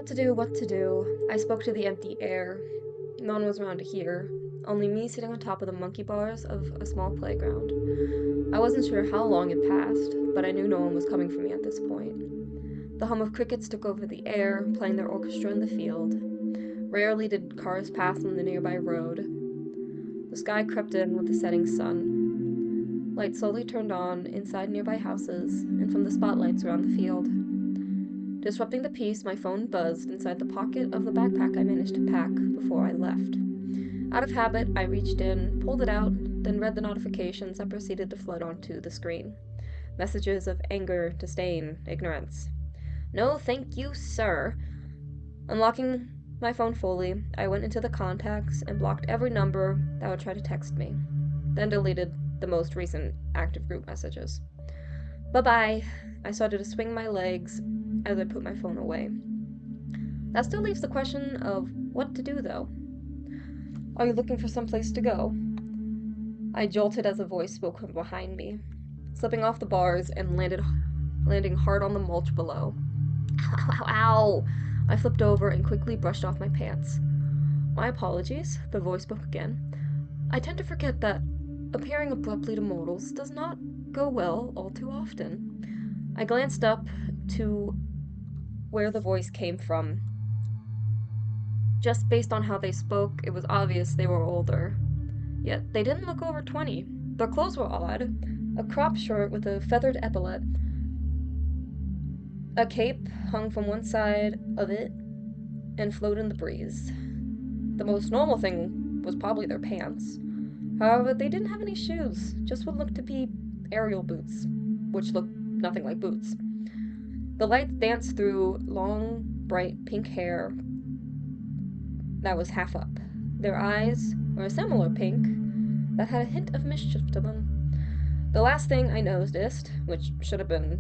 What to do, what to do? I spoke to the empty air. No one was around to hear, only me sitting on top of the monkey bars of a small playground. I wasn't sure how long had passed, but I knew no one was coming for me at this point. The hum of crickets took over the air, playing their orchestra in the field. Rarely did cars pass on the nearby road. The sky crept in with the setting sun. Lights slowly turned on inside nearby houses and from the spotlights around the field. Disrupting the peace, my phone buzzed inside the pocket of the backpack I managed to pack before I left. Out of habit, I reached in, pulled it out, then read the notifications that proceeded to flood onto the screen. Messages of anger, disdain, ignorance. No, thank you, sir. Unlocking my phone fully, I went into the contacts and blocked every number that would try to text me, then deleted the most recent active group messages. Bye-bye. I started to swing my legs as I put my phone away. That still leaves the question of what to do, though. Are you looking for someplace to go? I jolted as a voice spoke from behind me, slipping off the bars and landing hard on the mulch below. Ow, ow, ow! I flipped over and quickly brushed off my pants. My apologies, the voice spoke again. I tend to forget that appearing abruptly to mortals does not go well all too often. I glanced up to where the voice came from. Just based on how they spoke, it was obvious they were older. Yet they didn't look over 20. Their clothes were odd. A crop shirt with a feathered epaulet. A cape hung from one side of it and floated in the breeze. The most normal thing was probably their pants. However, they didn't have any shoes, just what looked to be aerial boots, which looked nothing like boots. The lights danced through long, bright pink hair that was half up. Their eyes were a similar pink that had a hint of mischief to them. The last thing I noticed, which should have been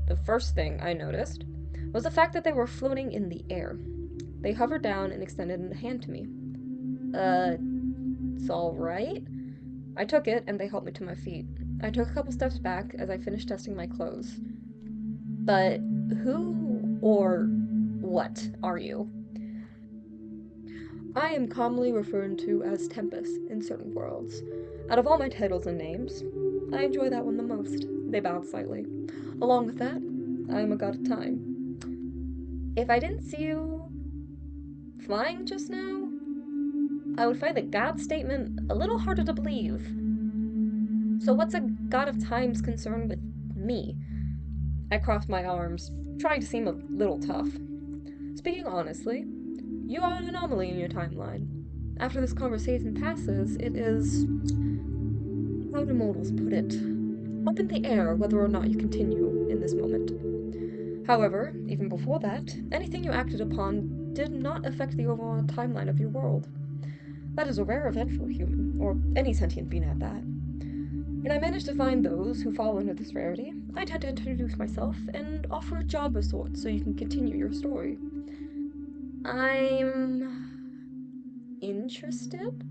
the first thing I noticed, was the fact that they were floating in the air. They hovered down and extended a hand to me. It's alright? I took it, and they helped me to my feet. I took a couple steps back as I finished testing my clothes. But who or what are you? I am commonly referred to as Tempest in certain worlds. Out of all my titles and names, I enjoy that one the most. They bowed slightly. Along with that, I am a god of time. If I didn't see you flying just now, I would find the god statement a little harder to believe. So what's a god of time's concern with me? I crossed my arms, trying to seem a little tough. Speaking honestly, you are an anomaly in your timeline. After this conversation passes, it is, how do mortals put it, up in the air whether or not you continue in this moment. However, even before that, anything you acted upon did not affect the overall timeline of your world. That is a rare event for a human, or any sentient being at that. When I manage to find those who fall under this rarity, I tend to introduce myself and offer a job of sorts so you can continue your story. I'm interested?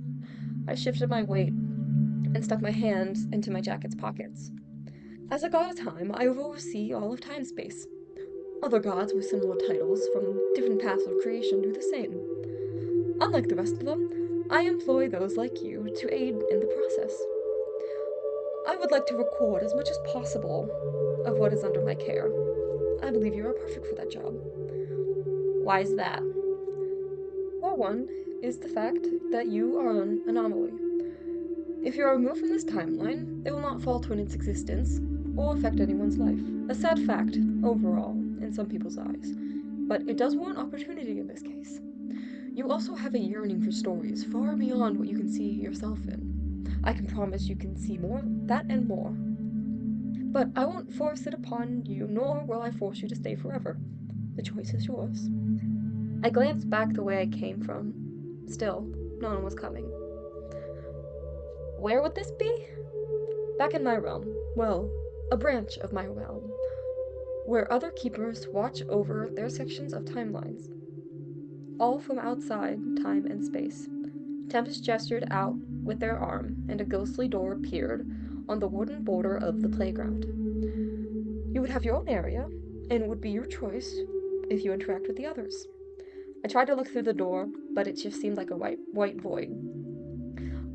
I shifted my weight and stuck my hands into my jacket's pockets. As a god of time, I oversee all of time-space. Other gods with similar titles from different paths of creation do the same. Unlike the rest of them, I employ those like you to aid in the process. I would like to record as much as possible of what is under my care. I believe you are perfect for that job. Why is that? For one, is the fact that you are an anomaly. If you are removed from this timeline, it will not falter in its existence or affect anyone's life. A sad fact, overall, in some people's eyes. But it does warrant opportunity in this case. You also have a yearning for stories far beyond what you can see yourself in. I can promise you can see more, that and more. But I won't force it upon you, nor will I force you to stay forever. The choice is yours. I glanced back the way I came from. Still, no one was coming. Where would this be? Back in my realm. Well, a branch of my realm. Where other keepers watch over their sections of timelines. All from outside time and space. Tempest gestured out with their arm, and a ghostly door appeared on the wooden border of the playground. You would have your own area, and it would be your choice if you interact with the others. I tried to look through the door, but it just seemed like a white void.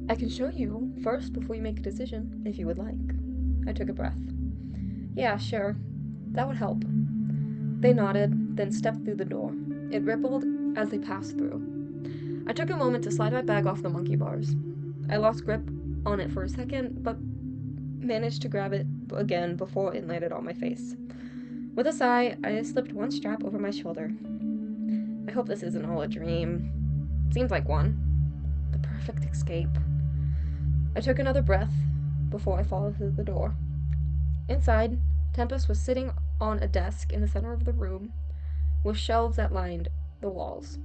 I can show you first before you make a decision, if you would like. I took a breath. Yeah, sure. That would help. They nodded, then stepped through the door. It rippled as they passed through. I took a moment to slide my bag off the monkey bars. I lost grip on it for a second, but managed to grab it again before it landed on my face. With a sigh, I slipped one strap over my shoulder. I hope this isn't all a dream. Seems like one. The perfect escape. I took another breath before I followed through the door. Inside, Tempest was sitting on a desk in the center of the room, with shelves that lined the walls.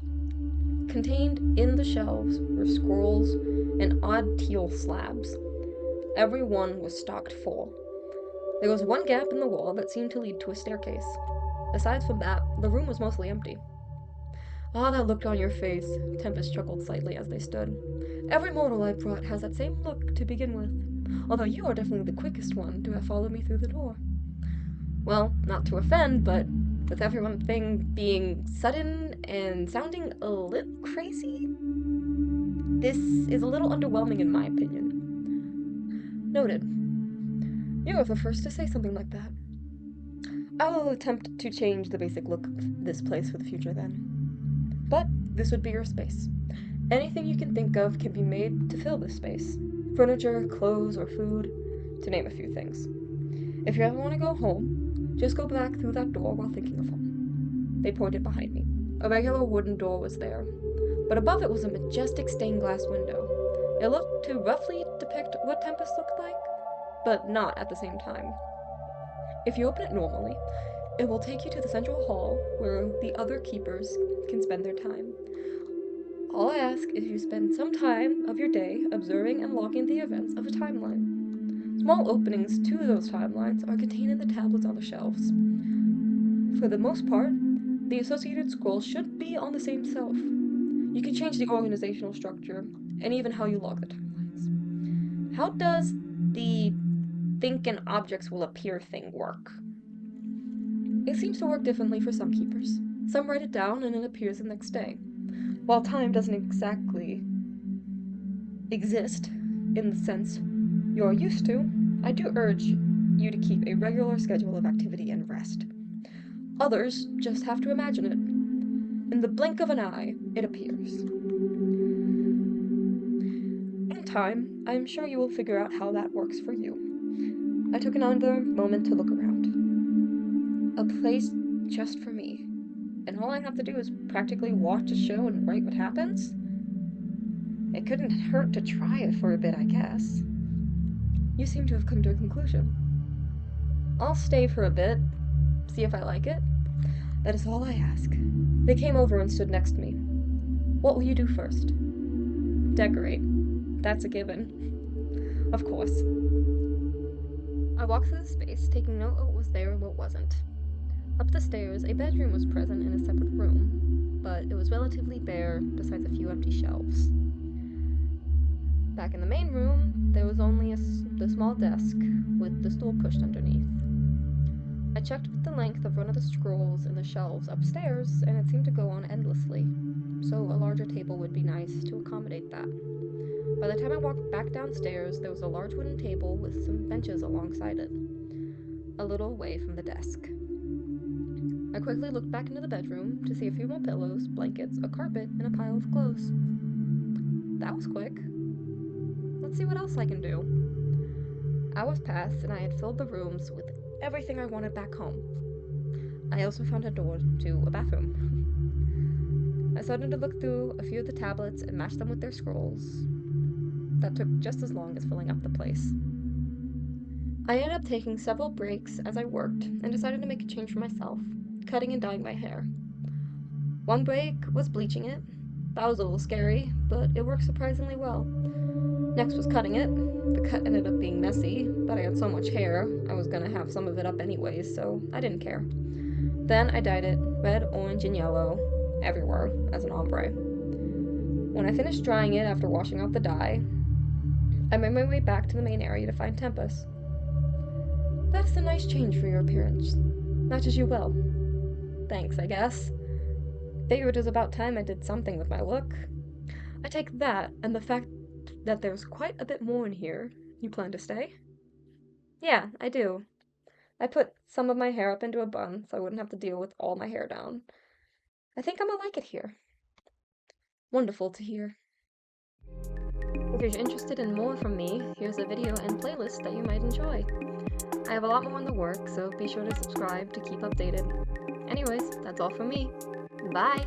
Contained in the shelves were scrolls and odd teal slabs. Every one was stocked full. There was one gap in the wall that seemed to lead to a staircase. Aside from that, the room was mostly empty. Ah, that look on your face, Tempest chuckled slightly as they stood. Every mortal I brought has that same look to begin with, although you are definitely the quickest one to have followed me through the door. Well, not to offend, but with everything being sudden and sounding a little crazy, this is a little underwhelming in my opinion. Noted. You are the first to say something like that. I will attempt to change the basic look of this place for the future then. But this would be your space. Anything you can think of can be made to fill this space. Furniture, clothes, or food, to name a few things. If you ever want to go home, just go back through that door while thinking of home. They pointed behind me. A regular wooden door was there, but above it was a majestic stained glass window. It looked to roughly depict what Tempest looked like, but not at the same time. If you open it normally, it will take you to the central hall where the other keepers can spend their time. All I ask is you spend some time of your day observing and logging the events of a timeline. Small openings to those timelines are contained in the tablets on the shelves. For the most part, the associated scrolls should be on the same shelf. You can change the organizational structure and even how you log the timelines. How does the think and objects will appear thing work? It seems to work differently for some keepers. Some write it down and it appears the next day. While time doesn't exactly exist in the sense you're used to, I do urge you to keep a regular schedule of activity and rest. Others just have to imagine it. In the blink of an eye, it appears. In time, I am sure you will figure out how that works for you. I took another moment to look around. A place just for me. And all I have to do is practically watch a show and write what happens? It couldn't hurt to try it for a bit, I guess. You seem to have come to a conclusion. I'll stay for a bit, see if I like it. That is all I ask. They came over and stood next to me. What will you do first? Decorate. That's a given. Of course. I walked through the space, taking note of what was there and what wasn't. Up the stairs, a bedroom was present in a separate room, but it was relatively bare besides a few empty shelves. Back in the main room, there was only the small desk with the stool pushed underneath. I checked the length of one of the scrolls in the shelves upstairs, and it seemed to go on endlessly, so a larger table would be nice to accommodate that. By the time I walked back downstairs, there was a large wooden table with some benches alongside it, a little away from the desk. I quickly looked back into the bedroom to see a few more pillows, blankets, a carpet, and a pile of clothes. That was quick. Let's see what else I can do. Hours passed, and I had filled the rooms with everything I wanted back home. I also found a door to a bathroom. I started to look through a few of the tablets and match them with their scrolls. That took just as long as filling up the place. I ended up taking several breaks as I worked and decided to make a change for myself, cutting and dyeing my hair. One break was bleaching it. That was a little scary, but it worked surprisingly well. Next was cutting it. The cut ended up being messy, but I had so much hair, I was gonna have some of it up anyways, so I didn't care. Then I dyed it red, orange, and yellow everywhere as an ombre. When I finished drying it after washing out the dye, I made my way back to the main area to find Tempest. That's a nice change for your appearance. Matches you well. Thanks, I guess. Figured it was about time I did something with my look. I take that, and the fact that there's quite a bit more in here. You plan to stay? Yeah, I do. I put some of my hair up into a bun so I wouldn't have to deal with all my hair down. I think I'm gonna like it here. Wonderful to hear. If you're interested in more from me, here's a video and playlist that you might enjoy. I have a lot more in the works, so be sure to subscribe to keep updated. Anyways, that's all from me. Bye!